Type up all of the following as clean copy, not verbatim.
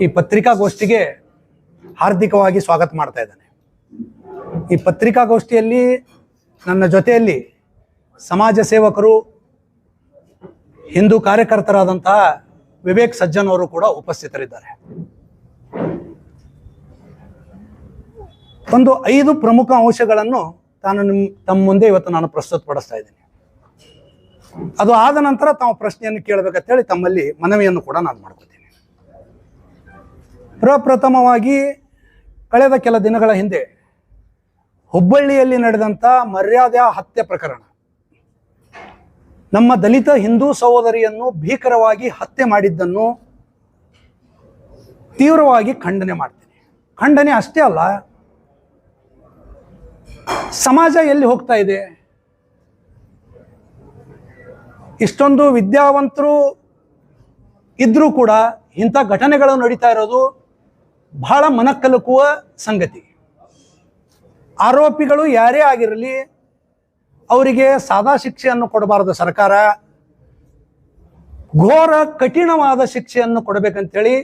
ಈ ಪತ್ರಿಕಾಗೋಷ್ಠಿಗೆ ಹಾರ್ದಿಕವಾಗಿ ಸ್ವಾಗತ ಮಾಡ್ತಾ ಇದ್ದೇನೆ. ಈ ಪತ್ರಿಕಾಗೋಷ್ಠಿಯಲ್ಲಿ ನನ್ನ ಜೊತೆಯಲ್ಲಿ ಸಮಾಜ ಸೇವಕರು, ಹಿಂದೂ ಕಾರ್ಯಕರ್ತರಾದಂತಹ ವಿವೇಕ್ ಸಜ್ಜನ್ ಅವರು ಕೂಡ ಉಪಸ್ಥಿತರಿದ್ದಾರೆ. ಒಂದು 5 ಪ್ರಮುಖ ಅಂಶಗಳನ್ನು ತಮ್ಮ ಮುಂದೆ ಇವತ್ತು ನಾನು ಪ್ರಸ್ತುತಪಡಿಸ್ತಾ ಇದ್ದೀನಿ. ಅದು ಆದ ನಂತರ ತಾವು ಪ್ರಶ್ನೆಯನ್ನು ಕೇಳಬೇಕಂತೇಳಿ ತಮ್ಮಲ್ಲಿ ಮನವಿಯನ್ನು ಕೂಡ ನಾನು ಮಾಡ್ಕೊತೀನಿ. ಪ್ರಪ್ರಥಮವಾಗಿ ಕಳೆದ ಕೆಲ ದಿನಗಳ ಹಿಂದೆ ಹುಬ್ಬಳ್ಳಿಯಲ್ಲಿ ನಡೆದಂಥ ಮರ್ಯಾದಾ ಹತ್ಯೆ ಪ್ರಕರಣ, ನಮ್ಮ ದಲಿತ ಹಿಂದೂ ಸಹೋದರಿಯನ್ನು ಭೀಕರವಾಗಿ ಹತ್ಯೆ ಮಾಡಿದ್ದನ್ನು ತೀವ್ರವಾಗಿ ಖಂಡನೆ ಮಾಡ್ತೀನಿ. ಖಂಡನೆ ಅಷ್ಟೇ ಅಲ್ಲ, ಸಮಾಜ ಎಲ್ಲಿ ಹೋಗ್ತಾ ಇದೆ? ಇಷ್ಟೊಂದು ವಿದ್ಯಾವಂತರು ಇದ್ರೂ ಕೂಡ ಇಂಥ ಘಟನೆಗಳು ನಡೀತಾ ಇರೋದು ಬಹಳ ಮನಕಲುಕುವ ಸಂಗತಿ. ಆರೋಪಿಗಳು ಯಾರೇ ಆಗಿರಲಿ ಅವರಿಗೆ ಸಾದಾ ಶಿಕ್ಷೆಯನ್ನು ಕೊಡಬಾರದು ಸರ್ಕಾರ, ಘೋರ ಕಠಿಣವಾದ ಶಿಕ್ಷೆಯನ್ನು ಕೊಡಬೇಕಂತೇಳಿ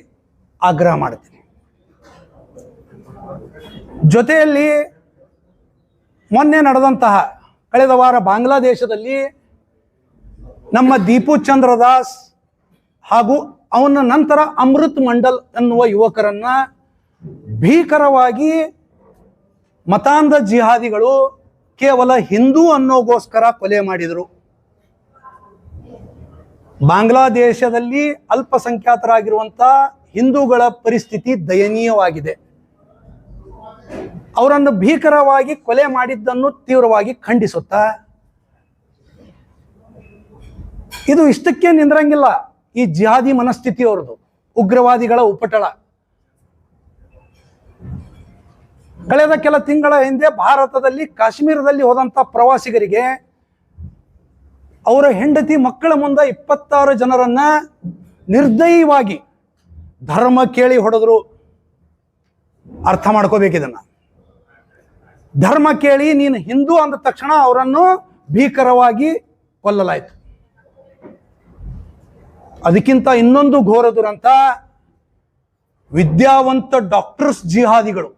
ಆಗ್ರಹ ಮಾಡ್ತೀನಿ. ಜೊತೆಯಲ್ಲಿ ಮೊನ್ನೆ ನಡೆದಂತಹ ಕಳೆದ ವಾರ ಬಾಂಗ್ಲಾದೇಶದಲ್ಲಿ ನಮ್ಮ ದೀಪು ಚಂದ್ರ ದಾಸ್ ಹಾಗೂ ಅವನ ನಂತರ ಅಮೃತ್ ಮಂಡಲ್ ಎನ್ನುವ ಯುವಕರನ್ನ ಭೀಕರವಾಗಿ ಮತಾಂಧ ಜಿಹಾದಿಗಳು ಕೇವಲ ಹಿಂದೂ ಅನ್ನೋಗೋಸ್ಕರ ಕೊಲೆ ಮಾಡಿದರು. ಬಾಂಗ್ಲಾದೇಶದಲ್ಲಿ ಅಲ್ಪಸಂಖ್ಯಾತರಾಗಿರುವಂಥ ಹಿಂದೂಗಳ ಪರಿಸ್ಥಿತಿ ದಯನೀಯವಾಗಿದೆ. ಅವರನ್ನು ಭೀಕರವಾಗಿ ಕೊಲೆ ಮಾಡಿದ್ದನ್ನು ತೀವ್ರವಾಗಿ ಖಂಡಿಸುತ್ತಾ, ಇದು ಇಷ್ಟಕ್ಕೆ ನಿಂದ್ರಂಗಿಲ್ಲ. ಈ ಜಿಹಾದಿ ಮನಸ್ಥಿತಿ ಅವ್ರದ್ದು, ಉಗ್ರವಾದಿಗಳ ಉಪಟಳ. ಕಳೆದ ಕೆಲ ತಿಂಗಳ ಹಿಂದೆ ಭಾರತದಲ್ಲಿ ಕಾಶ್ಮೀರದಲ್ಲಿ ಹೋದಂಥ ಪ್ರವಾಸಿಗರಿಗೆ ಅವರ ಹೆಂಡತಿ ಮಕ್ಕಳ ಮುಂದೆ 26 ಜನರನ್ನ ನಿರ್ದಯವಾಗಿ ಧರ್ಮ ಕೇಳಿ ಹೊಡೆದ್ರು. ಅರ್ಥ ಮಾಡ್ಕೋಬೇಕಿದನ್ನ. ಧರ್ಮ ಕೇಳಿ ನೀನು ಹಿಂದೂ ಅಂದ ತಕ್ಷಣ ಅವರನ್ನು ಭೀಕರವಾಗಿ ಕೊಲ್ಲಲಾಯಿತು. ಅದಕ್ಕಿಂತ ಇನ್ನೊಂದು ಘೋರ ದುರಂತ, ವಿದ್ಯಾವಂತ ಡಾಕ್ಟರ್ಸ್ ಜಿಹಾದಿಗಳು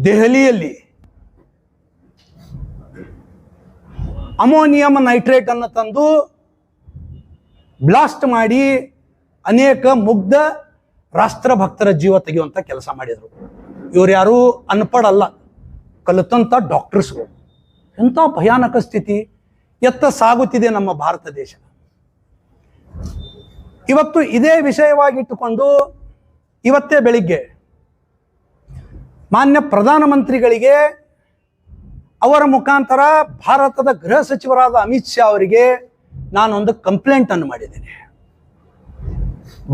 ದೆಹಲಿಯಲ್ಲಿ ಅಮೋನಿಯಂ ನೈಟ್ರೇಟ್ ಅನ್ನು ತಂದು ಬ್ಲಾಸ್ಟ್ ಮಾಡಿ ಅನೇಕ ಮುಗ್ಧ ರಾಷ್ಟ್ರಭಕ್ತರ ಜೀವ ತೆಗೆಯುವಂಥ ಕೆಲಸ ಮಾಡಿದರು. ಇವರು ಯಾರು ಅನ್ಪಡ್ ಅಲ್ಲ, ಕಲಿತಂಥ ಡಾಕ್ಟರ್ಸ್ಗಳು. ಎಂಥ ಭಯಾನಕ ಸ್ಥಿತಿ ಎತ್ತ ಸಾಗುತ್ತಿದೆ ನಮ್ಮ ಭಾರತ ದೇಶ. ಇವತ್ತು ಇದೇ ವಿಷಯವಾಗಿಟ್ಟುಕೊಂಡು ಇವತ್ತೇ ಬೆಳಿಗ್ಗೆ ಮಾನ್ಯ ಪ್ರಧಾನಮಂತ್ರಿಗಳಿಗೆ ಅವರ ಮುಖಾಂತರ ಭಾರತದ ಗೃಹ ಸಚಿವರಾದ ಅಮಿತ್ ಶಾ ಅವರಿಗೆ ನಾನೊಂದು ಕಂಪ್ಲೇಂಟ್ ಅನ್ನು ಮಾಡಿದ್ದೇನೆ.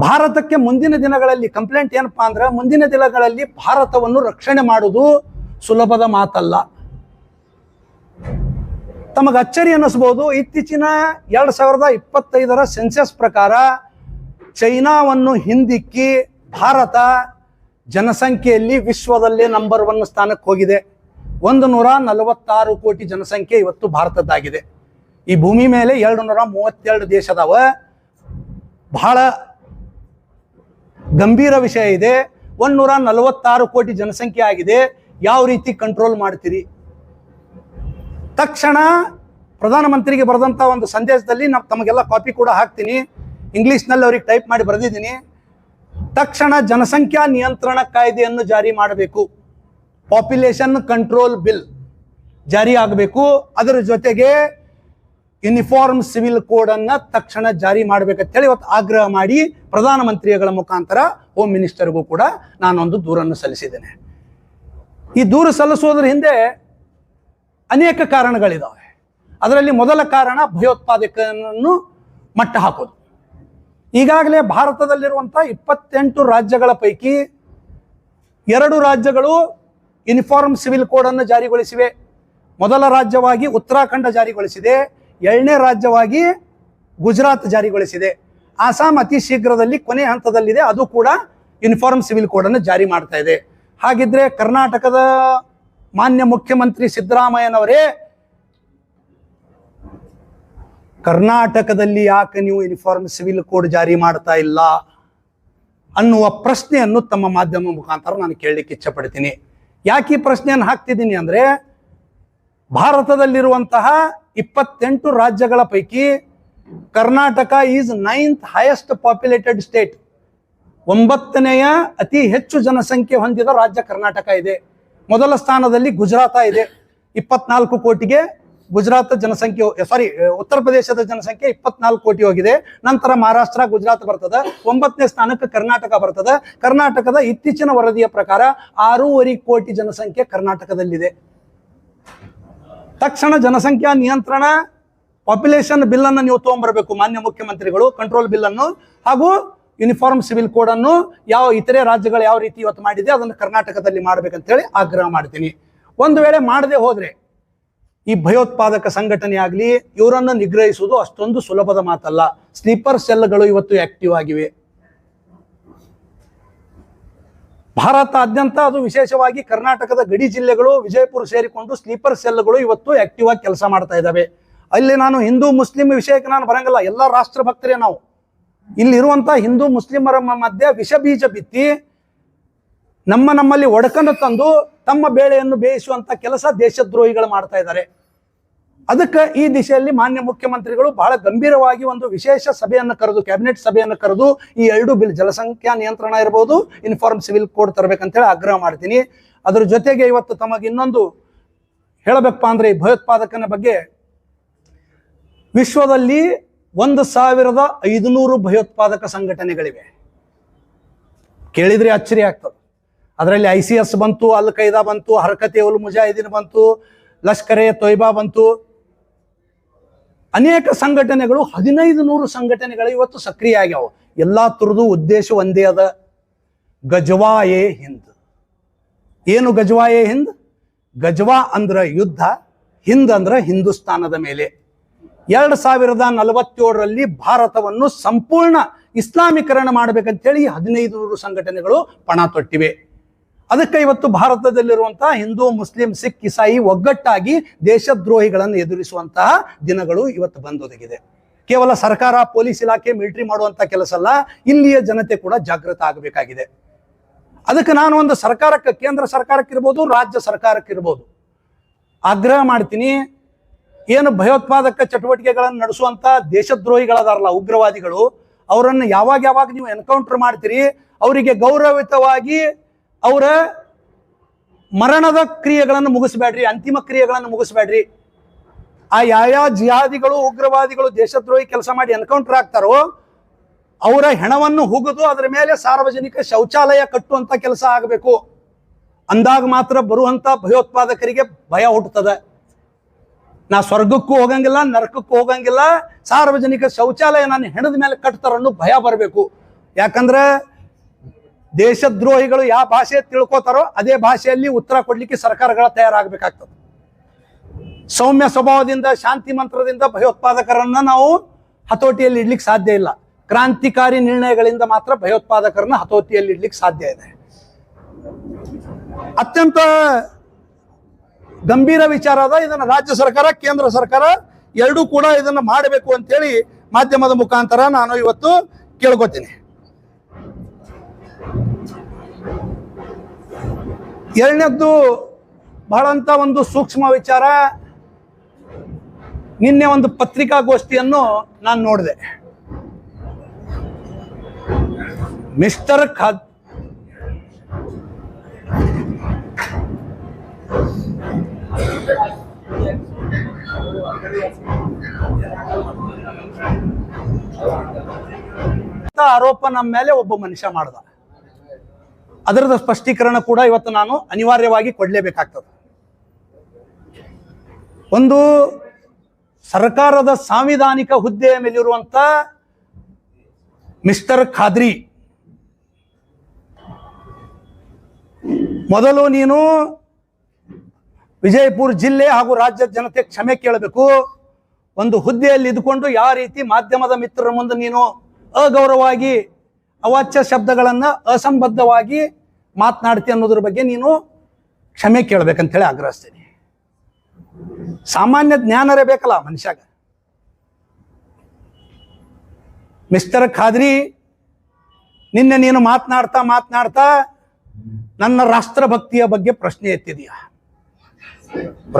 ಭಾರತಕ್ಕೆ ಮುಂದಿನ ದಿನಗಳಲ್ಲಿ ಕಂಪ್ಲೇಂಟ್ ಏನಪ್ಪಾ ಅಂದ್ರೆ, ಮುಂದಿನ ದಿನಗಳಲ್ಲಿ ಭಾರತವನ್ನು ರಕ್ಷಣೆ ಮಾಡುವುದು ಸುಲಭದ ಮಾತಲ್ಲ. ತಮಗೆ ಅಚ್ಚರಿ ಅನ್ನಿಸ್ಬೋದು, ಇತ್ತೀಚಿನ 2025ರ ಸೆನ್ಸಸ್ ಪ್ರಕಾರ ಚೈನಾವನ್ನು ಹಿಂದಿಕ್ಕಿ ಭಾರತ ಜನಸಂಖ್ಯೆಯಲ್ಲಿ ವಿಶ್ವದಲ್ಲೇ ನಂಬರ್ 1 ಸ್ಥಾನಕ್ಕೆ ಹೋಗಿದೆ. 146 ಕೋಟಿ ಜನಸಂಖ್ಯೆ ಇವತ್ತು ಭಾರತದ್ದಾಗಿದೆ. ಈ ಭೂಮಿ ಮೇಲೆ 232 ದೇಶದವ. ಬಹಳ ಗಂಭೀರ ವಿಷಯ ಇದೆ. 146 ಕೋಟಿ ಜನಸಂಖ್ಯೆ ಆಗಿದೆ. ಯಾವ ರೀತಿ ಕಂಟ್ರೋಲ್ ಮಾಡ್ತೀರಿ? ತಕ್ಷಣ ಪ್ರಧಾನಮಂತ್ರಿಗೆ ಬರೆದಂಥ ಒಂದು ಸಂದೇಶದಲ್ಲಿ ನಾನು ತಮಗೆಲ್ಲ ಕಾಪಿ ಕೂಡ ಹಾಕ್ತೀನಿ, ಇಂಗ್ಲೀಷ್ನಲ್ಲಿ ಅವ್ರಿಗೆ ಟೈಪ್ ಮಾಡಿ ಬರೆದಿದ್ದೀನಿ. ತಕ್ಷಣ ಜನಸಂಖ್ಯಾ ನಿಯಂತ್ರಣ ಕಾಯ್ದೆಯನ್ನು ಜಾರಿ ಮಾಡಬೇಕು. ಪಾಪ್ಯುಲೇಷನ್ ಕಂಟ್ರೋಲ್ ಬಿಲ್ ಜಾರಿ ಆಗಬೇಕು. ಅದರ ಜೊತೆಗೆ ಯೂನಿಫಾರ್ಮ್ ಸಿವಿಲ್ ಕೋಡ್ ಅನ್ನ ತಕ್ಷಣ ಜಾರಿ ಮಾಡಬೇಕಂತೇಳಿ ಇವತ್ತು ಆಗ್ರಹ ಮಾಡಿ ಪ್ರಧಾನಮಂತ್ರಿಗಳ ಮುಖಾಂತರ ಹೋಮ್ ಮಿನಿಸ್ಟರ್ಗೂ ಕೂಡ ನಾನೊಂದು ದೂರನ್ನು ಸಲ್ಲಿಸಿದ್ದೇನೆ. ಈ ದೂರು ಸಲ್ಲಿಸೋದ್ರ ಹಿಂದೆ ಅನೇಕ ಕಾರಣಗಳಿದ್ದಾವೆ. ಅದರಲ್ಲಿ ಮೊದಲ ಕಾರಣ ಭಯೋತ್ಪಾದಕನನ್ನು ಮಟ್ಟ ಹಾಕೋದು. ಈಗಾಗಲೇ ಭಾರತದಲ್ಲಿರುವಂಥ 28 ರಾಜ್ಯಗಳ ಪೈಕಿ 2 ರಾಜ್ಯಗಳು ಯೂನಿಫಾರ್ಮ್ ಸಿವಿಲ್ ಕೋಡ್ ಅನ್ನು ಜಾರಿಗೊಳಿಸಿವೆ. ಮೊದಲ ರಾಜ್ಯವಾಗಿ ಉತ್ತರಾಖಂಡ ಜಾರಿಗೊಳಿಸಿದೆ, 2ನೇ ರಾಜ್ಯವಾಗಿ ಗುಜರಾತ್ ಜಾರಿಗೊಳಿಸಿದೆ. ಆಸಾಂ ಅತಿ ಶೀಘ್ರದಲ್ಲಿ ಕೊನೆ ಹಂತದಲ್ಲಿದೆ, ಅದು ಕೂಡ ಯೂನಿಫಾರ್ಮ್ ಸಿವಿಲ್ ಕೋಡ್ ಅನ್ನು ಜಾರಿ ಮಾಡ್ತಾ ಇದೆ. ಹಾಗಿದ್ರೆ ಕರ್ನಾಟಕದ ಮಾನ್ಯ ಮುಖ್ಯಮಂತ್ರಿ ಸಿದ್ದರಾಮಯ್ಯನವರೇ, ಕರ್ನಾಟಕದಲ್ಲಿ ಯಾಕೆ ನೀವು ಯೂನಿಫಾರ್ಮ್ ಸಿವಿಲ್ ಕೋಡ್ ಜಾರಿ ಮಾಡ್ತಾ ಇಲ್ಲ? ಅನ್ನುವ ಪ್ರಶ್ನೆಯನ್ನು ತಮ್ಮ ಮಾಧ್ಯಮ ಮುಖಾಂತರ ನಾನು ಕೇಳಲಿಕ್ಕೆ ಇಚ್ಛೆ ಪಡ್ತೀನಿ. ಯಾಕೆ ಈ ಪ್ರಶ್ನೆಯನ್ನು ಹಾಕ್ತಿದ್ದೀನಿ ಅಂದರೆ, ಭಾರತದಲ್ಲಿರುವಂತಹ 28 ರಾಜ್ಯಗಳ ಪೈಕಿ Karnataka is 9th highest populated state. 9ನೇಯ ಅತಿ ಹೆಚ್ಚು ಜನಸಂಖ್ಯೆ ಹೊಂದಿದ ರಾಜ್ಯ ಕರ್ನಾಟಕ ಇದೆ. ಮೊದಲ ಸ್ಥಾನದಲ್ಲಿ ಗುಜರಾತ ಇದೆ, 24 ಕೋಟಿಗೆ ಗುಜರಾತ್ ಜನಸಂಖ್ಯೆ, ಉತ್ತರ ಪ್ರದೇಶದ ಜನಸಂಖ್ಯೆ 24 ಕೋಟಿ ಹೋಗಿದೆ. ನಂತರ ಮಹಾರಾಷ್ಟ್ರ, ಗುಜರಾತ್ ಬರ್ತದೆ. 9ನೇ ಸ್ಥಾನಕ್ಕೆ ಕರ್ನಾಟಕ ಬರ್ತದೆ. ಕರ್ನಾಟಕದ ಇತ್ತೀಚಿನ ವರದಿಯ ಪ್ರಕಾರ 6.5 ಕೋಟಿ ಜನಸಂಖ್ಯೆ ಕರ್ನಾಟಕದಲ್ಲಿದೆ. ತಕ್ಷಣ ಜನಸಂಖ್ಯಾ ನಿಯಂತ್ರಣ ಪಾಪ್ಯುಲೇಷನ್ ಬಿಲ್ ಅನ್ನು ನೀವು ತಗೊಂಡ್ಬರ್ಬೇಕು ಮಾನ್ಯ ಮುಖ್ಯಮಂತ್ರಿಗಳು, ಕಂಟ್ರೋಲ್ ಬಿಲ್ ಅನ್ನು, ಹಾಗೂ ಯೂನಿಫಾರ್ಮ್ ಸಿವಿಲ್ ಕೋಡ್ ಅನ್ನು ಇತರೆ ರಾಜ್ಯಗಳು ಯಾವ ರೀತಿ ಇವತ್ತು ಮಾಡಿದೆ ಅದನ್ನು ಕರ್ನಾಟಕದಲ್ಲಿ ಮಾಡ್ಬೇಕಂತೇಳಿ ಆಗ್ರಹ ಮಾಡ್ತೀನಿ. ಒಂದು ವೇಳೆ ಮಾಡದೆ ಹೋದ್ರೆ ಈ ಭಯೋತ್ಪಾದಕ ಸಂಘಟನೆ ಆಗಲಿ ಇವರನ್ನು ನಿಗ್ರಹಿಸುವುದು ಅಷ್ಟೊಂದು ಸುಲಭದ ಮಾತಲ್ಲ. ಸ್ಲೀಪರ್ ಸೆಲ್ಗಳು ಇವತ್ತು ಆಕ್ಟಿವ್ ಆಗಿವೆ. ಭಾರತಾದ್ಯಂತ, ಅದು ವಿಶೇಷವಾಗಿ ಕರ್ನಾಟಕದ ಗಡಿ ಜಿಲ್ಲೆಗಳು ವಿಜಯಪುರ ಸೇರಿಕೊಂಡು ಸ್ಲೀಪರ್ ಸೆಲ್ಗಳು ಇವತ್ತು ಆಕ್ಟಿವ್ ಆಗಿ ಕೆಲಸ ಮಾಡ್ತಾ ಇದ್ದಾವೆ. ಅಲ್ಲಿ ನಾನು ಹಿಂದೂ ಮುಸ್ಲಿಂ ವಿಷಯಕ್ಕೆ ನಾನು ಬರಂಗಿಲ್ಲ, ಎಲ್ಲ ರಾಷ್ಟ್ರ ಭಕ್ತರೇ ನಾವು. ಇಲ್ಲಿರುವಂತಹ ಹಿಂದೂ ಮುಸ್ಲಿಮರ ಮಧ್ಯೆ ವಿಷ ಬೀಜ ಬಿತ್ತಿ ನಮ್ಮಲ್ಲಿ ಒಡಕನ್ನು ತಂದು ತಮ್ಮ ಬೇಳೆಯನ್ನು ಬೇಯಿಸುವಂತ ಕೆಲಸ ದೇಶದ್ರೋಹಿಗಳು ಮಾಡ್ತಾ ಇದ್ದಾರೆ. ಅದಕ್ಕೆ ಈ ದಿಶೆಯಲ್ಲಿ ಮಾನ್ಯ ಮುಖ್ಯಮಂತ್ರಿಗಳು ಬಹಳ ಗಂಭೀರವಾಗಿ ಒಂದು ವಿಶೇಷ ಸಭೆಯನ್ನು ಕರೆದು, ಕ್ಯಾಬಿನೆಟ್ ಸಭೆಯನ್ನು ಕರೆದು ಈ 2 ಬಿಲ್, ಜನಸಂಖ್ಯಾ ನಿಯಂತ್ರಣ ಇರ್ಬೋದು, ಯೂನಿಫಾರ್ಮ್ ಸಿವಿಲ್ ಕೋಡ್ ತರಬೇಕಂತೇಳಿ ಆಗ್ರಹ ಮಾಡ್ತೀನಿ. ಅದ್ರ ಜೊತೆಗೆ ಇವತ್ತು ತಮಗೆ ಇನ್ನೊಂದು ಹೇಳಬೇಕಪ್ಪ ಅಂದ್ರೆ, ಈ ಭಯೋತ್ಪಾದಕನ ಬಗ್ಗೆ ವಿಶ್ವದಲ್ಲಿ 1500 ಭಯೋತ್ಪಾದಕ ಸಂಘಟನೆಗಳಿವೆ. ಕೇಳಿದ್ರೆ ಅಚ್ಚರಿ ಆಗ್ತದೆ. ಅದರಲ್ಲಿ ICS ಬಂತು, ಅಲ್ ಖೈದಾ ಬಂತು, ಹರಕತೆ ಉಲ್ ಮುಜಾಹಿದೀನ್ ಬಂತು, ಲಷ್ಕರ್ ಎ ತೊಯ್ಬಾ ಬಂತು. ಅನೇಕ ಸಂಘಟನೆಗಳು, 1500 ಸಂಘಟನೆಗಳು ಇವತ್ತು ಸಕ್ರಿಯ ಆಗ್ಯಾವ. ಎಲ್ಲಾ ತರದ್ದು ಉದ್ದೇಶ ಒಂದೇ ಅದ, ಗಜ್ವಾ ಎ ಹಿಂದ್. ಏನು ಗಜ್ವಾ ಎ ಹಿಂದ್? ಗಜ್ವಾ ಅಂದ್ರ ಯುದ್ಧ, ಹಿಂದ್ ಅಂದ್ರ ಹಿಂದೂಸ್ತಾನದ ಮೇಲೆ. 2047ರಲ್ಲಿ ಭಾರತವನ್ನು ಸಂಪೂರ್ಣ ಇಸ್ಲಾಮೀಕರಣ ಮಾಡಬೇಕಂತೇಳಿ 1500 ಸಂಘಟನೆಗಳು ಪಣ ತೊಟ್ಟಿವೆ. ಅದಕ್ಕೆ ಇವತ್ತು ಭಾರತದಲ್ಲಿರುವಂತಹ ಹಿಂದೂ, ಮುಸ್ಲಿಂ, ಸಿಖ್, ಇಸಾಯಿ ಒಗ್ಗಟ್ಟಾಗಿ ದೇಶದ್ರೋಹಿಗಳನ್ನು ಎದುರಿಸುವಂತಹ ದಿನಗಳು ಇವತ್ತು ಬಂದೊದಗಿದೆ. ಕೇವಲ ಸರ್ಕಾರ, ಪೊಲೀಸ್ ಇಲಾಖೆ, ಮಿಲಿಟರಿ ಮಾಡುವಂತ ಕೆಲಸ ಅಲ್ಲ, ಇಲ್ಲಿಯ ಜನತೆ ಕೂಡ ಜಾಗೃತ ಆಗಬೇಕಾಗಿದೆ. ಅದಕ್ಕೆ ನಾನು ಒಂದು ಸರ್ಕಾರಕ್ಕೆ, ಕೇಂದ್ರ ಸರ್ಕಾರಕ್ಕಿರ್ಬೋದು, ರಾಜ್ಯ ಸರ್ಕಾರಕ್ಕಿರ್ಬೋದು ಆಗ್ರಹ ಮಾಡ್ತೀನಿ. ಏನು ಭಯೋತ್ಪಾದಕ ಚಟುವಟಿಕೆಗಳನ್ನು ನಡೆಸುವಂತ ದೇಶದ್ರೋಹಿಗಳದಾರಲ್ಲ, ಉಗ್ರವಾದಿಗಳು, ಅವರನ್ನು ಯಾವಾಗ ನೀವು ಎನ್ಕೌಂಟರ್ ಮಾಡ್ತೀರಿ, ಅವರಿಗೆ ಗೌರವಿತವಾಗಿ ಅವರ ಮರಣದ ಕ್ರಿಯೆಗಳನ್ನು ಮುಗಿಸ್ಬೇಡ್ರಿ, ಅಂತಿಮ ಕ್ರಿಯೆಗಳನ್ನು ಮುಗಿಸ್ಬೇಡ್ರಿ. ಆ ಯಾವ ಜಿಹಾದಿಗಳು, ಉಗ್ರವಾದಿಗಳು ದೇಶದ್ರೋಹಿ ಕೆಲಸ ಮಾಡಿ ಎನ್ಕೌಂಟರ್ ಆಗ್ತಾರೋ ಅವರ ಹೆಣವನ್ನು ಹುಗಿದು ಅದರ ಮೇಲೆ ಸಾರ್ವಜನಿಕ ಶೌಚಾಲಯ ಕಟ್ಟುವಂತ ಕೆಲಸ ಆಗಬೇಕು. ಅಂದಾಗ ಮಾತ್ರ ಬರುವಂತ ಭಯೋತ್ಪಾದಕರಿಗೆ ಭಯ ಹುಟ್ಟುತ್ತದೆ. ನಾ ಸ್ವರ್ಗಕ್ಕೂ ಹೋಗಂಗಿಲ್ಲ, ನರಕಕ್ಕೂ ಹೋಗಂಗಿಲ್ಲ, ಸಾರ್ವಜನಿಕ ಶೌಚಾಲಯ ನಾನು ಹೆಣದ ಮೇಲೆ ಕಟ್ತಾರನ್ನು ಭಯ ಬರಬೇಕು. ಯಾಕಂದ್ರೆ ದೇಶದ್ರೋಹಿಗಳು ಯಾವ ಭಾಷೆ ತಿಳ್ಕೋತಾರೋ ಅದೇ ಭಾಷೆಯಲ್ಲಿ ಉತ್ತರ ಕೊಡ್ಲಿಕ್ಕೆ ಸರ್ಕಾರಗಳ ತಯಾರಾಗಬೇಕಾಗ್ತದೆ. ಸೌಮ್ಯ ಸ್ವಭಾವದಿಂದ, ಶಾಂತಿ ಮಂತ್ರದಿಂದ ಭಯೋತ್ಪಾದಕರನ್ನ ನಾವು ಹತೋಟಿಯಲ್ಲಿ ಇಡ್ಲಿಕ್ಕೆ ಸಾಧ್ಯ ಇಲ್ಲ. ಕ್ರಾಂತಿಕಾರಿ ನಿರ್ಣಯಗಳಿಂದ ಮಾತ್ರ ಭಯೋತ್ಪಾದಕರನ್ನ ಹತೋಟಿಯಲ್ಲಿ ಇಡ್ಲಿಕ್ಕೆ ಸಾಧ್ಯ ಇದೆ. ಅತ್ಯಂತ ಗಂಭೀರ ವಿಚಾರ ಅದ. ಇದನ್ನು ರಾಜ್ಯ ಸರ್ಕಾರ, ಕೇಂದ್ರ ಸರ್ಕಾರ ಎರಡೂ ಕೂಡ ಇದನ್ನು ಮಾಡಬೇಕು ಅಂತೇಳಿ ಮಾಧ್ಯಮದ ಮುಖಾಂತರ ನಾನು ಇವತ್ತು ಕೇಳ್ಕೊತೀನಿ. ಎರಡನೇದ್ದು ಬಹಳಂತ ಒಂದು ಸೂಕ್ಷ್ಮ ವಿಚಾರ. ನಿನ್ನೆ ಒಂದು ಪತ್ರಿಕಾಗೋಷ್ಠಿಯನ್ನು ನಾನು ನೋಡಿದೆ. ಮಿಸ್ಟರ್ ಆರೋಪ ನಮ್ಮ ಮೇಲೆ ಒಬ್ಬ ಮನುಷ್ಯ ಮಾಡ್ದ. ಅದರದ ಸ್ಪಷ್ಟೀಕರಣ ಕೂಡ ಇವತ್ತು ನಾನು ಅನಿವಾರ್ಯವಾಗಿ ಕೊಡಲೇಬೇಕಾಗ್ತದೆ. ಒಂದು ಸರ್ಕಾರದ ಸಾಂವಿಧಾನಿಕ ಹುದ್ದೆಯ ಮೇಲಿರುವಂತ ಮಿಸ್ಟರ್ ಖಾದ್ರಿ, ಮೊದಲು ನೀನು ವಿಜಯಪುರ ಜಿಲ್ಲೆ ಹಾಗೂ ರಾಜ್ಯದ ಜನತೆ ಕ್ಷಮೆ ಕೇಳಬೇಕು. ಒಂದು ಹುದ್ದೆಯಲ್ಲಿ ಇದ್ದುಕೊಂಡು ಯಾವ ರೀತಿ ಮಾಧ್ಯಮದ ಮಿತ್ರರ ಮುಂದೆ ನೀನು ಅಗೌರವವಾಗಿ ಅವಾಚ್ಯ ಶಬ್ದಗಳನ್ನ ಅಸಂಬದ್ಧವಾಗಿ ಮಾತನಾಡ್ತಿ ಅನ್ನೋದ್ರ ಬಗ್ಗೆ ನೀನು ಕ್ಷಮೆ ಕೇಳಬೇಕಂತೇಳಿ ಆಗ್ರಹಿಸ್ತೀನಿ. ಸಾಮಾನ್ಯ ಜ್ಞಾನರೇ ಬೇಕಲ್ಲ ಮನುಷ್ಯಾಗ. ಮಿಸ್ಟರ್ ಖಾದ್ರಿ, ನಿನ್ನೆ ನೀನು ಮಾತನಾಡ್ತಾ ನನ್ನ ರಾಷ್ಟ್ರಭಕ್ತಿಯ ಬಗ್ಗೆ ಪ್ರಶ್ನೆ ಎತ್ತಿದೀಯ.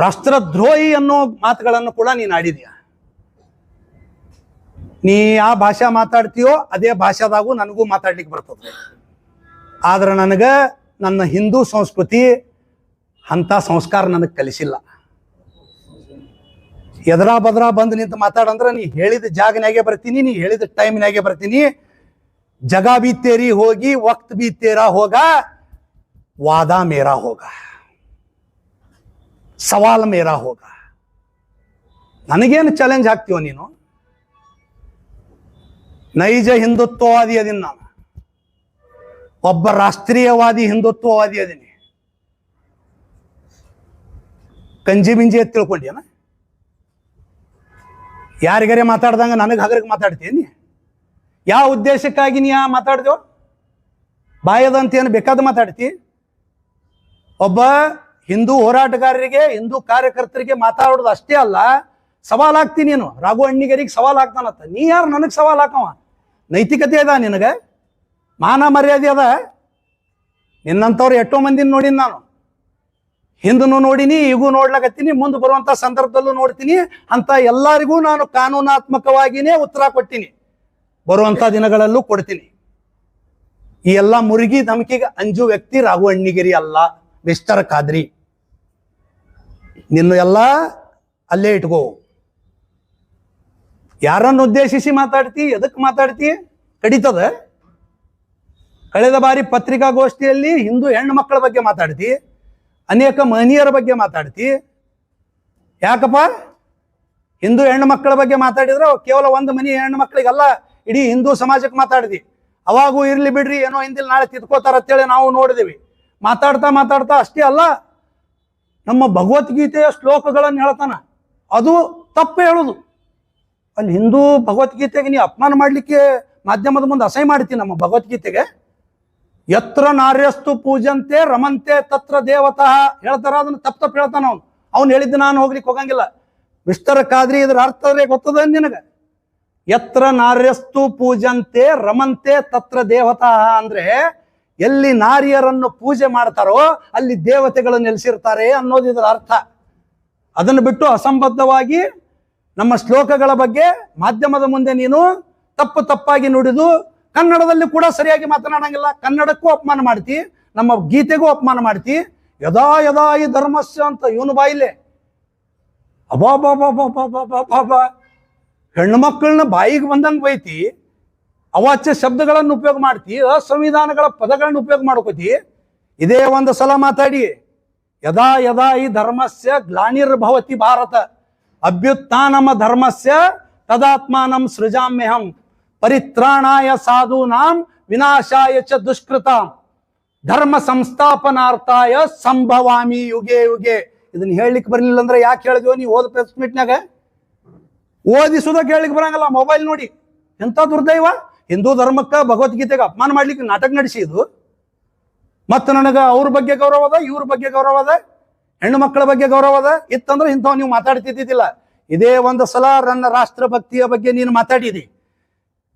ರಾಷ್ಟ್ರದ್ರೋಹಿ ಅನ್ನೋ ಮಾತುಗಳನ್ನು ಕೂಡ ನೀನು ಆಡಿದೀಯ. ನೀ ಯಾವ ಭಾಷೆ ಮಾತಾಡ್ತೀಯೋ ಅದೇ ಭಾಷೆದಾಗೂ ನನಗೂ ಮಾತಾಡ್ಲಿಕ್ಕೆ ಬರ್ತದೆ. ಆದ್ರೆ ನನಗೆ ನನ್ನ ಹಿಂದೂ ಸಂಸ್ಕೃತಿ ಅಂಥ ಸಂಸ್ಕಾರ ನನಗೆ ಕಲಿಸಿಲ್ಲ. ಎದರಾ ಬದ್ರಾ ಬಂದು ನಿಂತು ಮಾತಾಡಂದ್ರೆ ನೀ ಹೇಳಿದ ಜಾಗನಾಗೆ ಬರ್ತೀನಿ, ನೀ ಹೇಳಿದ ಟೈಮ್ನಾಗೆ ಬರ್ತೀನಿ. ಜಗ ಬಿ ತೇರಿ ಹೋಗಿ ವಕ್ತ್ ಬಿ ತೇರಾ ಹೋಗ, ವಾದ ಮೇರಾ ಹೋಗ, ಸವಾಲ್ ಮೇರಾ ಹೋಗ. ನನಗೇನು ಚಾಲೆಂಜ್ ಹಾಕ್ತೀವ ನೀನು? ನೈಜ ಹಿಂದುತ್ವವಾದಿ ಅದೀನಿ ನಾನು, ಒಬ್ಬ ರಾಷ್ಟ್ರೀಯವಾದಿ ಹಿಂದುತ್ವವಾದಿ ಅದೀನಿ. ಕಂಜಿ ಬಿಂಜಿ ಅಂತ ತಿಳ್ಕೊಂಡ್ಯಾನ? ಯಾರಿಗಾರೆ ಮಾತಾಡ್ದಂಗ ನನಗೆ ಹಗರಿಗೆ ಮಾತಾಡ್ತೀನಿ? ಯಾವ ಉದ್ದೇಶಕ್ಕಾಗಿ ನೀ ಮಾತಾಡ್ದೇವ? ಬಾಯದಂತ ಏನು ಬೇಕಾದ ಮಾತಾಡ್ತಿ? ಒಬ್ಬ ಹಿಂದೂ ಹೋರಾಟಗಾರರಿಗೆ, ಹಿಂದೂ ಕಾರ್ಯಕರ್ತರಿಗೆ ಮಾತಾಡೋದು ಅಷ್ಟೇ ಅಲ್ಲ, ಸವಾಲ್ ಹಾಕ್ತೀನಿ. ನೀನು ರಾಘು ಅಣ್ಣಿಗರಿಗೆ ಸವಾಲ್ ಹಾಕ್ತಾನತ್ತ. ನೀ ಯಾರು ನನಗೆ ಸವಾಲ್ ಹಾಕವ? ನೈತಿಕತೆ ಅದ ನಿನಗೆ? ಮಾನ ಮರ್ಯಾದೆ ಅದ? ನಿನ್ನಂಥವ್ರು ಎಷ್ಟೋ ಮಂದಿನ ನೋಡಿನಿ ನಾನು. ಹಿಂದೂ ನೋಡಿನಿ, ಈಗೂ ನೋಡ್ಲಾಕತ್ತೀನಿ, ಮುಂದೆ ಬರುವಂಥ ಸಂದರ್ಭದಲ್ಲೂ ನೋಡ್ತೀನಿ. ಅಂತ ಎಲ್ಲರಿಗೂ ನಾನು ಕಾನೂನಾತ್ಮಕವಾಗಿಯೇ ಉತ್ತರ ಕೊಡ್ತೀನಿ, ಬರುವಂಥ ದಿನಗಳಲ್ಲೂ ಕೊಡ್ತೀನಿ. ಈ ಎಲ್ಲ ಮುರುಗಿ ಧಮಕಿಗೆ ಅಂಜು ವ್ಯಕ್ತಿ ರಾಘು ಅಣ್ಣಿಗಿರಿ ಅಲ್ಲ, ಮಿಸ್ಟರ್ ಖಾದ್ರಿ. ನಿನ್ನ ಎಲ್ಲ ಅಲ್ಲೇ ಇಟ್ಕೋ. ಯಾರನ್ನು ಉದ್ದೇಶಿಸಿ ಮಾತಾಡ್ತಿ? ಎದಕ್ಕೆ ಮಾತಾಡ್ತಿ? ಕಡಿತದ. ಕಳೆದ ಬಾರಿ ಪತ್ರಿಕಾಗೋಷ್ಠಿಯಲ್ಲಿ ಹಿಂದೂ ಹೆಣ್ಣು ಮಕ್ಕಳ ಬಗ್ಗೆ ಮಾತಾಡ್ತಿ, ಅನೇಕ ಮಹನೀಯರ ಬಗ್ಗೆ ಮಾತಾಡ್ತಿ. ಯಾಕಪ್ಪ? ಹಿಂದೂ ಹೆಣ್ಣು ಮಕ್ಕಳ ಬಗ್ಗೆ ಮಾತಾಡಿದ್ರೆ ಕೇವಲ ಒಂದು ಮನೆ ಹೆಣ್ಣು ಮಕ್ಕಳಿಗಲ್ಲ, ಇಡೀ ಹಿಂದೂ ಸಮಾಜಕ್ಕೆ ಮಾತಾಡಿದಿ. ಅವಾಗೂ ಇರ್ಲಿ ಬಿಡ್ರಿ, ಏನೋ ಹಿಂದಿಲ್ ನಾಳೆ ತಿದ್ಕೋತಾರ ಅಂತೇಳಿ ನಾವು ನೋಡಿದೀವಿ. ಮಾತಾಡ್ತಾ ಅಷ್ಟೇ ಅಲ್ಲ, ನಮ್ಮ ಭಗವದ್ಗೀತೆಯ ಶ್ಲೋಕಗಳನ್ನು ಹೇಳ್ತಾನ, ಅದು ತಪ್ಪು ಹೇಳೋದು. ಅಲ್ಲಿ ಹಿಂದೂ ಭಗವದ್ಗೀತೆಗೆ ನೀ ಅಪಮಾನ ಮಾಡಲಿಕ್ಕೆ ಮಾಧ್ಯಮದ ಮುಂದೆ ಅಸಹ್ಯ ಮಾಡ್ತೀನಿ. ನಮ್ಮ ಭಗವದ್ಗೀತೆಗೆ ಯತ್ರ ನಾರ್ಯಸ್ತು ಪೂಜಂತೆ ರಮಂತೆ ತತ್ರ ದೇವತಃ ಹೇಳ್ತಾರ, ಅದನ್ನು ತಪ್ಪು ಹೇಳ್ತಾನ ಅವನು. ಅವ್ನು ಹೇಳಿದ್ದು ನಾನು ಹೋಗ್ಲಿಕ್ಕೆ ಹೋಗಂಗಿಲ್ಲ. ಮಿಸ್ಟರ್ ಖಾದ್ರಿ, ಇದ್ರ ಅರ್ಥವೇ ಗೊತ್ತದ ನಿನಗೆ? ಯತ್ರ ನಾರ್ಯಸ್ತು ಪೂಜಂತೆ ರಮಂತೆ ತತ್ರ ದೇವತಃ ಅಂದ್ರೆ ಎಲ್ಲಿ ನಾರಿಯರನ್ನು ಪೂಜೆ ಮಾಡ್ತಾರೋ ಅಲ್ಲಿ ದೇವತೆಗಳು ನೆಲೆಸಿರ್ತಾರೆ ಅನ್ನೋದು ಇದರ ಅರ್ಥ. ಅದನ್ನು ಬಿಟ್ಟು ಅಸಂಬದ್ಧವಾಗಿ ನಮ್ಮ ಶ್ಲೋಕಗಳ ಬಗ್ಗೆ ಮಾಧ್ಯಮದ ಮುಂದೆ ನೀನು ತಪ್ಪಾಗಿ ನುಡಿದು, ಕನ್ನಡದಲ್ಲಿ ಕೂಡ ಸರಿಯಾಗಿ ಮಾತನಾಡಂಗಿಲ್ಲ, ಕನ್ನಡಕ್ಕೂ ಅಪಮಾನ ಮಾಡ್ತಿ, ನಮ್ಮ ಗೀತೆಗೂ ಅಪಮಾನ ಮಾಡ್ತಿ. ಯದಾ ಯದಾ ಈ ಧರ್ಮಸ್ಯ ಅಂತ ಇವನು ಬಾಯಿಲೆ ಅಬಾಬಾಬಾಬಾಬಾಬಾಬಾ, ಹೆಣ್ಣು ಮಕ್ಕಳನ್ನ ಬಾಯಿಗೆ ಬಂದಂಗೆ ಬೈತಿ, ಅವಾಚ್ಯ ಶಬ್ದಗಳನ್ನು ಉಪಯೋಗ ಮಾಡ್ತಿ, ಅಸಂವಿಧಾನಗಳ ಪದಗಳನ್ನು ಉಪಯೋಗ ಮಾಡ್ಕೋತಿ. ಇದೇ ಒಂದು ಸಲ ಮಾತಾಡಿ, ಯದಾ ಯದಾ ಈ ಧರ್ಮಸ್ಯ ಗ್ಲಾನಿರ್ಭವತಿ ಭಾರತ ಅಭ್ಯುತ್ಥಾನಮ ಧರ್ಮಸ್ಯ ತದಾತ್ಮಾನಂ ಸೃಜಾಮ್ಯಹಂ ಪರಿತ್ರಾಣಾಯ ಸಾಧೂನಾಂ ವಿನಾಶಾಯ ಚ ದುಷ್ಕೃತಾಂ ಧರ್ಮ ಸಂಸ್ಥಾಪನಾರ್ಥಾಯ ಸಂಭವಾಮಿ ಯುಗೆ ಯುಗೆ. ಇದನ್ನ ಹೇಳಲಿಕ್ಕೆ ಬರಲಿಲ್ಲ ಅಂದ್ರೆ ಯಾಕೆ ಹೇಳಿದ್ವೋ? ನೀವು ಓದ ಪ್ರೆಸ್ ಮೀಟ್ನಾಗ ಓದಿಸುದಕ್ಕೆ ಹೇಳಲಿಕ್ಕೆ ಬರಂಗಲ್ಲ, ಮೊಬೈಲ್ ನೋಡಿ. ಎಂಥ ದುರ್ದೈವ! ಹಿಂದೂ ಧರ್ಮಕ್ಕೆ ಭಗವದ್ಗೀತೆಗೆ ಅಪಮಾನ ಮಾಡ್ಲಿಕ್ಕೆ ನಾಟಕ ನಡೆಸಿ ಇದು. ಮತ್ತು ನನಗೆ ಅವ್ರ ಬಗ್ಗೆ ಗೌರವ ಅದ, ಇವ್ರ ಬಗ್ಗೆ ಗೌರವ ಅದ, ಹೆಣ್ಣು ಮಕ್ಕಳ ಬಗ್ಗೆ ಗೌರವ ಅದ. ಇತ್ತಂದ್ರೆ ಇಂಥವ್ ನೀವು ಮಾತಾಡ್ತಿದ್ದಿದ್ದಿಲ್ಲ. ಇದೇ ಒಂದು ಸಲ ನನ್ನ ರಾಷ್ಟ್ರಭಕ್ತಿಯ ಬಗ್ಗೆ ನೀನು ಮಾತಾಡಿದಿ.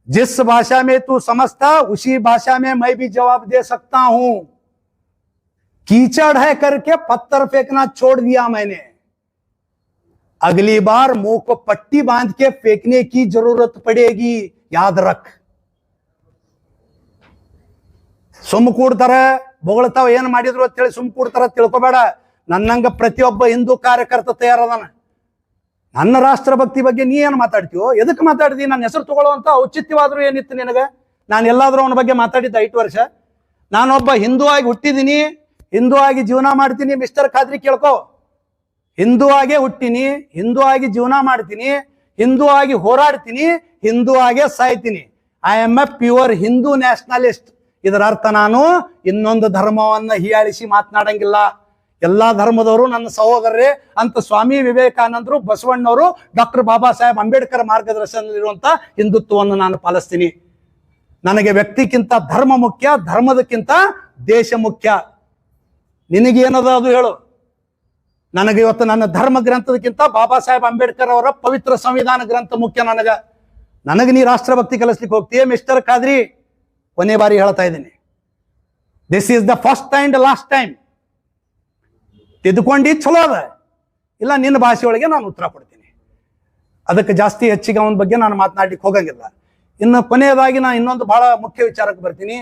जिस भाषा में तू समझता उसी भाषा में मैं भी जवाब दे सकता हूं. कीचड़ है करके पत्थर फेंकना छोड़ दिया मैंने. अगली बार मुंह को पट्टी बांध के फेंकने की जरूरत पड़ेगी, याद रख. ಸುಮ್ ಕೂಡ್ತಾರ, ಬೊಗಳ್ತಾವ, ಏನ್ ಮಾಡಿದ್ರು ಅಂತೇಳಿ ಸುಮ್ ಕೂಡ್ತಾರ ತಿಳ್ಕೊಬೇಡ. ನನ್ನಂಗ ಪ್ರತಿಯೊಬ್ಬ ಹಿಂದೂ ಕಾರ್ಯಕರ್ತ ತಯಾರದಾನ. ನನ್ನ ರಾಷ್ಟ್ರಭಕ್ತಿ ಬಗ್ಗೆ ನೀ ಏನು ಮಾತಾಡ್ತೀವೋ? ಎದಕ್ಕೆ ಮಾತಾಡ್ದಿ? ನನ್ನ ಹೆಸರು ತಗೊಳ್ಳುವಂತ ಔಚಿತ್ಯವಾದ್ರೂ ಏನಿತ್ತು ನಿನಗೆ? ನಾನು ಎಲ್ಲಾದ್ರೂ ಅವನ ಬಗ್ಗೆ ಮಾತಾಡಿದ್ದ 5 ವರ್ಷ? ನಾನೊಬ್ಬ ಹಿಂದೂ ಆಗಿ ಹುಟ್ಟಿದ್ದೀನಿ, ಹಿಂದೂ ಆಗಿ ಜೀವನ ಮಾಡ್ತೀನಿ. ಮಿಸ್ಟರ್ ಖಾದ್ರಿ ಕೇಳ್ಕೊ, ಹಿಂದೂ ಆಗೇ ಹುಟ್ಟಿನಿ, ಹಿಂದೂ ಆಗಿ ಜೀವನ ಮಾಡ್ತೀನಿ, ಹಿಂದೂ ಆಗಿ ಹೋರಾಡ್ತೀನಿ, ಹಿಂದೂ ಆಗೇ ಸಾಯ್ತೀನಿ. I am a pure Hindu nationalist. ಇದರ ಅರ್ಥ ನಾನು ಇನ್ನೊಂದು ಧರ್ಮವನ್ನ ಹೀಯಾಳಿಸಿ ಮಾತನಾಡಂಗಿಲ್ಲ. ಎಲ್ಲಾ ಧರ್ಮದವರು ನನ್ನ ಸಹೋದರರೇ ಅಂತ ಸ್ವಾಮಿ ವಿವೇಕಾನಂದರು, ಬಸವಣ್ಣವರು, ಡಾಕ್ಟರ್ ಬಾಬಾ ಸಾಹೇಬ್ ಅಂಬೇಡ್ಕರ್ ಮಾರ್ಗದರ್ಶನದಲ್ಲಿರುವಂತ ಹಿಂದುತ್ವವನ್ನು ನಾನು ಪಾಲಿಸ್ತೀನಿ. ನನಗೆ ವ್ಯಕ್ತಿಗಿಂತ ಧರ್ಮ ಮುಖ್ಯ, ಧರ್ಮದಕ್ಕಿಂತ ದೇಶ ಮುಖ್ಯ. ನಿನಗೇನದ ಅದು ಹೇಳು. ನನಗೆ ಇವತ್ತು ನನ್ನ ಧರ್ಮ ಗ್ರಂಥದಕ್ಕಿಂತ ಬಾಬಾ ಸಾಹೇಬ್ ಅಂಬೇಡ್ಕರ್ ಅವರ ಪವಿತ್ರ ಸಂವಿಧಾನ ಗ್ರಂಥ ಮುಖ್ಯ. ನನಗೆ ನೀ ರಾಷ್ಟ್ರಭಕ್ತಿ ಕಲಿಸ್ಲಿಕ್ಕೆ ಹೋಗ್ತೀಯ? ಮಿಸ್ಟರ್ ಖಾದ್ರಿ, ಕೊನೆ ಬಾರಿ ಹೇಳ್ತಾ ಇದ್ದೀನಿ, this is the first and last time. ತಿದ್ದುಕೊಂಡು ಚಲೋ ಅದ, ಇಲ್ಲ ನಿನ್ನ ಭಾಷೆಯೊಳಗೆ ನಾನು ಉತ್ತರ ಕೊಡ್ತೀನಿ. ಅದಕ್ಕೆ ಜಾಸ್ತಿ ಹೆಚ್ಚಿಗೆ ಅವನ ಬಗ್ಗೆ ನಾನು ಮಾತನಾಡ್ಲಿಕ್ಕೆ ಹೋಗಂಗಿಲ್ಲ. ಇನ್ನು ಕೊನೆಯದಾಗಿ ನಾನು ಇನ್ನೊಂದು ಬಹಳ ಮುಖ್ಯ ವಿಚಾರಕ್ಕೆ ಬರ್ತೀನಿ.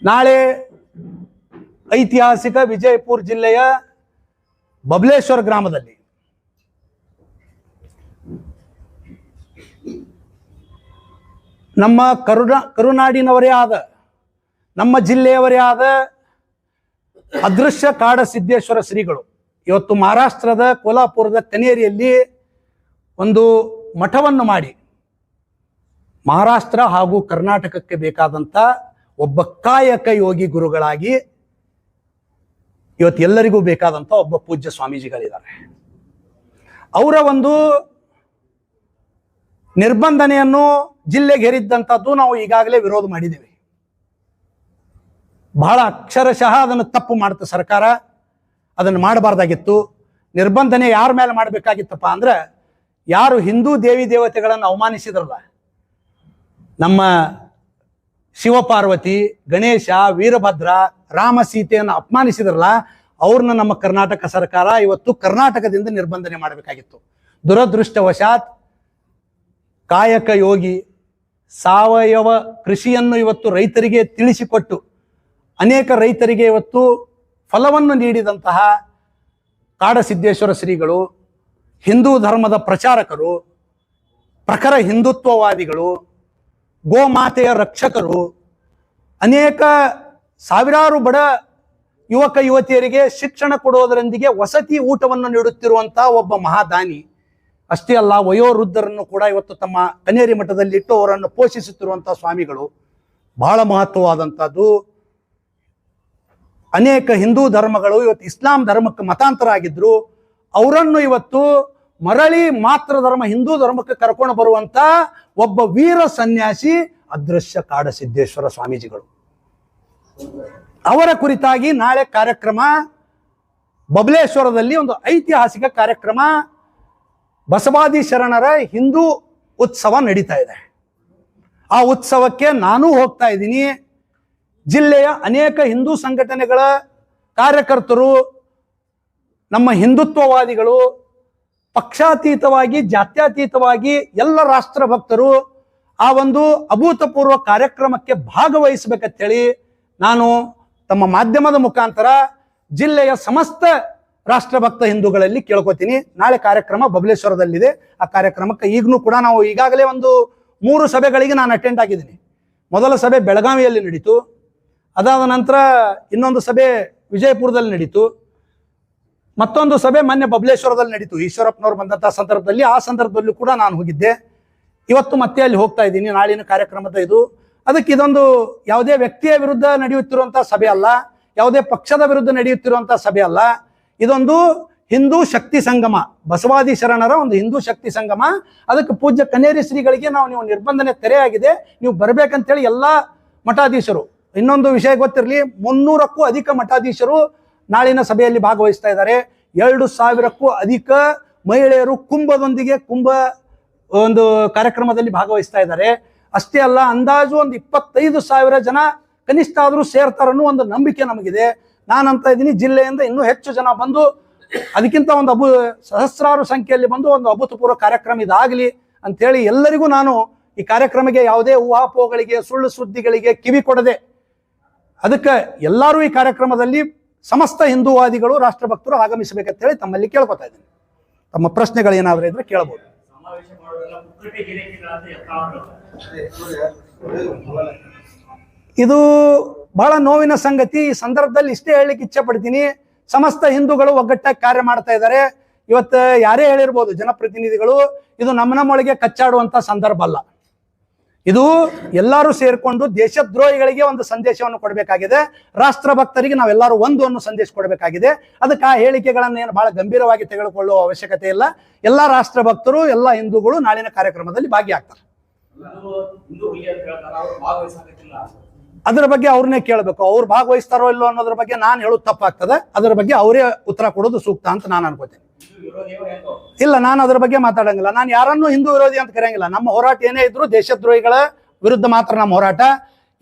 ನಾಳೆ ಐತಿಹಾಸಿಕ ವಿಜಯಪುರ ಜಿಲ್ಲೆಯ ಬಬಲೇಶ್ವರ ಗ್ರಾಮದಲ್ಲಿ ನಮ್ಮ ಕರುನಾಡಿನವರೇ ಆದ, ನಮ್ಮ ಜಿಲ್ಲೆಯವರೇ ಆದ ಅದೃಶ್ಯ ಕಾಡಸಿದ್ದೇಶ್ವರ ಶ್ರೀಗಳು ಇವತ್ತು ಮಹಾರಾಷ್ಟ್ರದ ಕೋಲ್ಹಾಪುರದ ಕನೇರಿಯಲ್ಲಿ ಒಂದು ಮಠವನ್ನು ಮಾಡಿ ಮಹಾರಾಷ್ಟ್ರ ಹಾಗೂ ಕರ್ನಾಟಕಕ್ಕೆ ಬೇಕಾದಂಥ ಒಬ್ಬ ಕಾಯಕ ಯೋಗಿ ಗುರುಗಳಾಗಿ ಇವತ್ತು ಎಲ್ಲರಿಗೂ ಬೇಕಾದಂಥ ಒಬ್ಬ ಪೂಜ್ಯ ಸ್ವಾಮೀಜಿಗಳಿದ್ದಾರೆ. ಅವರ ಒಂದು ನಿರ್ಬಂಧನೆಯನ್ನು ಜಿಲ್ಲೆಗೆ ಹೇರಿದ್ದಂಥದ್ದು ನಾವು ಈಗಾಗಲೇ ವಿರೋಧ ಮಾಡಿದ್ದೀವಿ. ಬಹಳ ಅಕ್ಷರಶಃ ಅದನ್ನು ತಪ್ಪು ಮಾಡುತ್ತೆ ಸರ್ಕಾರ. ಅದನ್ನು ಮಾಡಬಾರ್ದಾಗಿತ್ತು. ನಿರ್ಬಂಧನೆ ಯಾರ ಮೇಲೆ ಮಾಡಬೇಕಾಗಿತ್ತಪ್ಪ ಅಂದ್ರೆ, ಯಾರು ಹಿಂದೂ ದೇವಿ ದೇವತೆಗಳನ್ನು ಅವಮಾನಿಸಿದ್ರಲ್ಲ, ನಮ್ಮ ಶಿವಪಾರ್ವತಿ, ಗಣೇಶ, ವೀರಭದ್ರ, ರಾಮ, ಸೀತೆಯನ್ನು ಅಪಮಾನಿಸಿದ್ರಲ್ಲ, ಅವ್ರನ್ನ ನಮ್ಮ ಕರ್ನಾಟಕ ಸರ್ಕಾರ ಇವತ್ತು ಕರ್ನಾಟಕದಿಂದ ನಿರ್ಬಂಧನೆ ಮಾಡಬೇಕಾಗಿತ್ತು. ದುರದೃಷ್ಟವಶಾತ್ ಕಾಯಕ ಯೋಗಿ ಸಾವಯವ ಕೃಷಿಯನ್ನು ಇವತ್ತು ರೈತರಿಗೆ ತಿಳಿಸಿಕೊಟ್ಟು ಅನೇಕ ರೈತರಿಗೆ ಇವತ್ತು ಫಲವನ್ನು ನೀಡಿದಂತಹ ಕಾಡಸಿದ್ದೇಶ್ವರ ಶ್ರೀಗಳು, ಹಿಂದೂ ಧರ್ಮದ ಪ್ರಚಾರಕರು, ಪ್ರಖರ ಹಿಂದುತ್ವವಾದಿಗಳು, ಗೋಮಾತೆಯ ರಕ್ಷಕರು, ಅನೇಕ ಸಾವಿರಾರು ಬಡ ಯುವಕ ಯುವತಿಯರಿಗೆ ಶಿಕ್ಷಣ ಕೊಡೋದರೊಂದಿಗೆ ವಸತಿ ಊಟವನ್ನು ನೀಡುತ್ತಿರುವಂತಹ ಒಬ್ಬ ಮಹಾದಾನಿ. ಅಷ್ಟೇ ಅಲ್ಲ, ವಯೋವೃದ್ಧರನ್ನು ಕೂಡ ಇವತ್ತು ತಮ್ಮ ಕನೇರಿ ಮಠದಲ್ಲಿ ಇಟ್ಟು ಅವರನ್ನು ಪೋಷಿಸುತ್ತಿರುವಂತಹ ಸ್ವಾಮಿಗಳು. ಬಹಳ ಮಹತ್ವವಾದಂಥದ್ದು. ಅನೇಕ ಹಿಂದೂ ಧರ್ಮಗಳು ಇವತ್ತು ಇಸ್ಲಾಂ ಧರ್ಮಕ್ಕೆ ಮತಾಂತರ ಆಗಿದ್ರು. ಅವರನ್ನು ಇವತ್ತು ಮರಳಿ ಮಾತ್ರ ಧರ್ಮ ಹಿಂದೂ ಧರ್ಮಕ್ಕೆ ಕರ್ಕೊಂಡು ಬರುವಂತ ಒಬ್ಬ ವೀರ ಸನ್ಯಾಸಿ ಅದೃಶ್ಯ ಕಾಡಸಿದ್ದೇಶ್ವರ ಸ್ವಾಮೀಜಿಗಳು. ಅವರ ಕುರಿತಾಗಿ ನಾಳೆ ಕಾರ್ಯಕ್ರಮ ಬಬಲೇಶ್ವರದಲ್ಲಿ ಒಂದು ಐತಿಹಾಸಿಕ ಕಾರ್ಯಕ್ರಮ, ಬಸವಾದಿ ಶರಣರ ಹಿಂದೂ ಉತ್ಸವ ನಡೀತಾ ಇದೆ. ಆ ಉತ್ಸವಕ್ಕೆ ನಾನು ಹೋಗ್ತಾ ಇದ್ದೀನಿ. ಜಿಲ್ಲೆಯ ಅನೇಕ ಹಿಂದೂ ಸಂಘಟನೆಗಳ ಕಾರ್ಯಕರ್ತರು, ನಮ್ಮ ಹಿಂದುತ್ವವಾದಿಗಳು, ಪಕ್ಷಾತೀತವಾಗಿ ಜಾತ್ಯತೀತವಾಗಿ ಎಲ್ಲ ರಾಷ್ಟ್ರ ಭಕ್ತರು ಆ ಒಂದು ಅಭೂತಪೂರ್ವ ಕಾರ್ಯಕ್ರಮಕ್ಕೆ ಭಾಗವಹಿಸಬೇಕಂತೇಳಿ ನಾನು ತಮ್ಮ ಮಾಧ್ಯಮದ ಮುಖಾಂತರ ಜಿಲ್ಲೆಯ ಸಮಸ್ತ ರಾಷ್ಟ್ರಭಕ್ತ ಹಿಂದೂಗಳಲ್ಲಿ ಕೇಳ್ಕೊತೀನಿ. ನಾಳೆ ಕಾರ್ಯಕ್ರಮ ಬಬಲೇಶ್ವರದಲ್ಲಿದೆ. ಆ ಕಾರ್ಯಕ್ರಮಕ್ಕೆ ಈಗಲೂ ಕೂಡ ನಾವು ಈಗಾಗಲೇ ಒಂದು 3 ಸಭೆಗಳಿಗೆ ನಾನು ಅಟೆಂಡ್ ಆಗಿದ್ದೀನಿ. ಮೊದಲ ಸಭೆ ಬೆಳಗಾವಿಯಲ್ಲಿ ನಡೀತು. ಅದಾದ ನಂತರ ಇನ್ನೊಂದು ಸಭೆ ವಿಜಯಪುರದಲ್ಲಿ ನಡೀತು. ಮತ್ತೊಂದು ಸಭೆ ಮೊನ್ನೆ ಬಬಲೇಶ್ವರದಲ್ಲಿ ನಡೀತು. ಈಶ್ವರಪ್ಪನವ್ರು ಬಂದಂಥ ಸಂದರ್ಭದಲ್ಲಿ, ಆ ಸಂದರ್ಭದಲ್ಲೂ ಕೂಡ ನಾನು ಹೋಗಿದ್ದೆ. ಇವತ್ತು ಮತ್ತೆ ಅಲ್ಲಿ ಹೋಗ್ತಾ ಇದ್ದೀನಿ. ನಾಳಿನ ಕಾರ್ಯಕ್ರಮದ ಇದು. ಅದಕ್ಕೆ ಇದೊಂದು ಯಾವುದೇ ವ್ಯಕ್ತಿಯ ವಿರುದ್ಧ ನಡೆಯುತ್ತಿರುವಂಥ ಸಭೆ ಅಲ್ಲ, ಯಾವುದೇ ಪಕ್ಷದ ವಿರುದ್ಧ ನಡೆಯುತ್ತಿರುವಂಥ ಸಭೆ ಅಲ್ಲ. ಇದೊಂದು ಹಿಂದೂ ಶಕ್ತಿ ಸಂಗಮ, ಬಸವಾದಿ ಶರಣರ ಒಂದು ಹಿಂದೂ ಶಕ್ತಿ ಸಂಗಮ. ಅದಕ್ಕೆ ಪೂಜ್ಯ ಕನೇರಿ ಶ್ರೀಗಳಿಗೆ ನೀವು ನಿರ್ಬಂಧನೆ ತೆರೆಯಾಗಿದೆ, ನೀವು ಬರಬೇಕಂತೇಳಿ ಎಲ್ಲ ಮಠಾಧೀಶರು, ಇನ್ನೊಂದು ವಿಷಯ ಗೊತ್ತಿರಲಿ, 300ಕ್ಕೂ ಅಧಿಕ ಮಠಾಧೀಶರು ನಾಳಿನ ಸಭೆಯಲ್ಲಿ ಭಾಗವಹಿಸ್ತಾ ಇದ್ದಾರೆ. 2,000ಕ್ಕೂ ಅಧಿಕ ಮಹಿಳೆಯರು ಕುಂಭದೊಂದಿಗೆ ಕುಂಭ ಒಂದು ಕಾರ್ಯಕ್ರಮದಲ್ಲಿ ಭಾಗವಹಿಸ್ತಾ ಇದ್ದಾರೆ. ಅಷ್ಟೇ ಅಲ್ಲ, ಅಂದಾಜು ಒಂದು 25,000 ಜನ ಕನಿಷ್ಠ ಆದರೂ ಸೇರ್ತಾರನ್ನೋ ಒಂದು ನಂಬಿಕೆ ನಮಗಿದೆ. ನಾನಂತ ಇದ್ದೀನಿ, ಜಿಲ್ಲೆಯಿಂದ ಇನ್ನೂ ಹೆಚ್ಚು ಜನ ಬಂದು ಅದಕ್ಕಿಂತ ಒಂದು ಸಹಸ್ರಾರು ಸಂಖ್ಯೆಯಲ್ಲಿ ಬಂದು ಒಂದು ಅಭೂತಪೂರ್ವ ಕಾರ್ಯಕ್ರಮ ಇದಾಗಲಿ ಅಂತೇಳಿ ಎಲ್ಲರಿಗೂ ನಾನು ಈ ಕಾರ್ಯಕ್ರಮಕ್ಕೆ ಯಾವುದೇ ಊಹಾಪೋಹಗಳಿಗೆ, ಸುಳ್ಳು ಸುದ್ದಿಗಳಿಗೆ ಕಿವಿ ಕೊಡದೆ, ಅದಕ್ಕೆ ಎಲ್ಲರೂ ಈ ಕಾರ್ಯಕ್ರಮದಲ್ಲಿ ಸಮಸ್ತ ಹಿಂದೂವಾದಿಗಳು, ರಾಷ್ಟ್ರಭಕ್ತರು ಆಗಮಿಸಬೇಕಂತೇಳಿ ತಮ್ಮಲ್ಲಿ ಕೇಳ್ಕೊತಾ ಇದ್ದೀನಿ. ತಮ್ಮ ಪ್ರಶ್ನೆಗಳು ಏನಾದರೂ ಇದ್ರೆ ಕೇಳಬಹುದು. ಇದು ಬಹಳ ನೋವಿನ ಸಂಗತಿ. ಈ ಸಂದರ್ಭದಲ್ಲಿ ಇಷ್ಟೇ ಹೇಳಲಿಕ್ಕೆ ಇಚ್ಛೆ ಪಡ್ತೀನಿ, ಸಮಸ್ತ ಹಿಂದೂಗಳು ಒಗ್ಗಟ್ಟಾಗಿ ಕಾರ್ಯ ಮಾಡ್ತಾ ಇದ್ದಾರೆ. ಇವತ್ತು ಯಾರೇ ಹೇಳಿರ್ಬೋದು ಜನಪ್ರತಿನಿಧಿಗಳು, ಇದು ನಮ್ಮೊಳಗೆ ಕಚ್ಚಾಡುವಂತ ಸಂದರ್ಭ ಅಲ್ಲ. ಇದು ಎಲ್ಲರೂ ಸೇರ್ಕೊಂಡು ದೇಶದ್ರೋಹಿಗಳಿಗೆ ಒಂದು ಸಂದೇಶವನ್ನು ಕೊಡಬೇಕಾಗಿದೆ. ರಾಷ್ಟ್ರ ಭಕ್ತರಿಗೆ ನಾವೆಲ್ಲರೂ ಒಂದು ಅನ್ನೋ ಸಂದೇಶ ಕೊಡಬೇಕಾಗಿದೆ. ಅದಕ್ಕೆ ಆ ಹೇಳಿಕೆಗಳನ್ನೇನು ಬಹಳ ಗಂಭೀರವಾಗಿ ತೆಗೆದುಕೊಳ್ಳುವ ಅವಶ್ಯಕತೆ ಇಲ್ಲ. ಎಲ್ಲ ರಾಷ್ಟ್ರ ಭಕ್ತರು, ಎಲ್ಲ ಹಿಂದೂಗಳು ನಾಳಿನ ಕಾರ್ಯಕ್ರಮದಲ್ಲಿ ಭಾಗಿಯಾಗ್ತಾರೆ. ಅದರ ಬಗ್ಗೆ ಅವ್ರನ್ನೇ ಕೇಳಬೇಕು. ಅವ್ರು ಭಾಗವಹಿಸ್ತಾರೋ ಇಲ್ಲೋ ಅನ್ನೋದ್ರ ಬಗ್ಗೆ ನಾನು ಹೇಳೋದು ತಪ್ಪಾಗ್ತದೆ. ಅದರ ಬಗ್ಗೆ ಅವರೇ ಉತ್ತರ ಕೊಡೋದು ಸೂಕ್ತ ಅಂತ ನಾನು ಅನ್ಕೋತೀನಿ. ಇಲ್ಲ, ನಾನು ಅದರ ಬಗ್ಗೆ ಮಾತಾಡಂಗಿಲ್ಲ. ನಾನು ಯಾರನ್ನೂ ಹಿಂದೂ ವಿರೋಧಿ ಅಂತ ಕರೆಯಂಗಿಲ್ಲ. ನಮ್ಮ ಹೋರಾಟ ಏನೇ ಇದ್ರು ದೇಶದ್ರೋಹಿಗಳ ವಿರುದ್ಧ ಮಾತ್ರ ನಮ್ಮ ಹೋರಾಟ.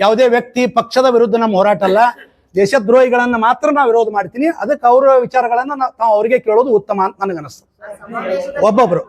ಯಾವುದೇ ವ್ಯಕ್ತಿ ಪಕ್ಷದ ವಿರುದ್ಧ ನಮ್ಮ ಹೋರಾಟ ಅಲ್ಲ. ದೇಶದ್ರೋಹಿಗಳನ್ನ ಮಾತ್ರ ನಾವು ವಿರೋಧ ಮಾಡ್ತೀನಿ. ಅದಕ್ಕೆ ಅವರ ವಿಚಾರಗಳನ್ನ ನಾವು ಅವರಿಗೆ ಕೇಳೋದು ಉತ್ತಮ ಅಂತ ನನಗನ್ನಿಸ್ತು. ಒಬ್ಬೊಬ್ರು